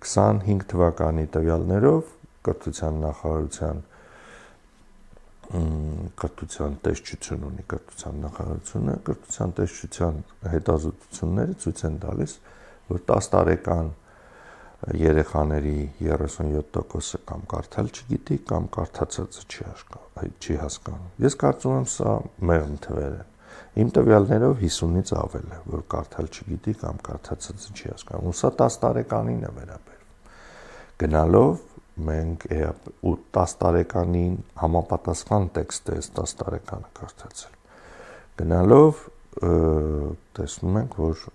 25 թվականի տվյալներով կրթության նախարարության կրթության տեսչություն ունի կրթության նախարարությունը, կրթության տեսչության հետազոտությունները ցույց են տալիս, որ 10 տարեկան երեխաների 37%-ը կամ կարդալ չգիտի, կամ կարդացածը չի հասկանում։ Ես կարծում եմ, սա մեղմ թվեր են։ Իմ տվյալներով 50-ից ավել է, որ կարդալ չգիտի կամ կարդացածը չի հասկանում։ Ու սա 10 տարեկանին է վերաբերվում։ Գնալով մենք 10 տարեկանին համապատասխան տեքստ է 10 տարեկանը կարդացել։ Գնալով տեսնում ենք, որ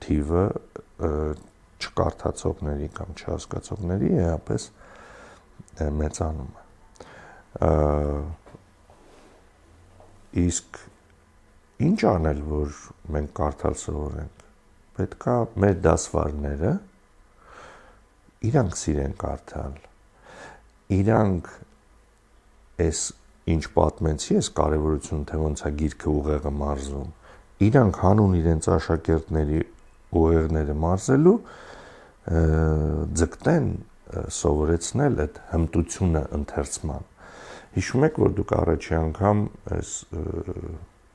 թիվը չկարդացողների կամ չհասկացողների էապես մեծանում է։ Իսկ ինչ անել, որ մենք կարդալ սովորենք։ Պետքա մեր դասվարները իրանք սիրեն կարդալ։ Իրանք այս ինչ պատմեցի, այս կարևորությունը, թե ոնց է գիրքը ուղեղը մարզում, իրանք հանուն իրենց աշակերտների ուղեղները մարզելու ձգտեն սովորեցնել այդ հմտությունը ընթերցման։ Հիշում եք, որ դուք առաջի անգամ այս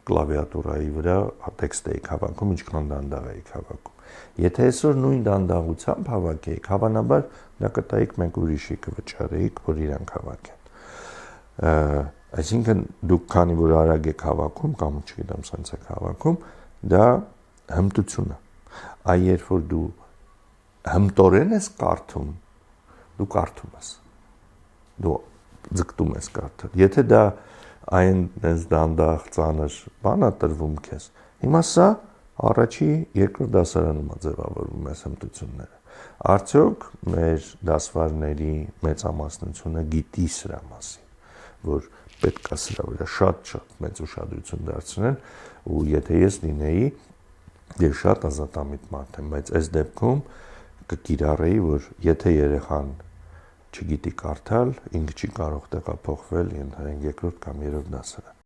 կլավիատուրայի վրա տեքստ էիք հավաքում, ինչքան դանդաղ էիք հավաքում։ Եթե այսօր նույն դանդաղությամբ հավաքեիք, հավանաբար դա կտայիք մենք ուրիշի կվճարեիք, որ իրանք հավաքեն։ Այսինքն դուք քանի որ արագ եք հավաքում կամ չգիտեմ, սենց եք հավաքում, դա հմտություն է։ Այ երբ որ դու հմտորեն ես կարդում, դու կարդում ես։ Դու ձգտում ես կարդալ։ Եթե դա այն այս դանդաղ ծանր բան է տրվում քեզ, հիմա սա առաջի երկրորդ դասարանում է ձևավորվում այս հմտությունները։ Արդյոք մեր դասվարների մեծամասնությունը գիտի սրա մասին, որ պետք է սրա վրա շատ մեծ ուշադրություն դարձնել, ու եթե ես լինեի, ես շատ ազատամիտ մարդ եմ, բայց այս դեպքում կկիրառեի, որ եթե երեխան չգիտի կարդալ, ինքը չի կարող տեղափոխվել ընդհանրեն երկրորդ կամ երրորդ դասարան։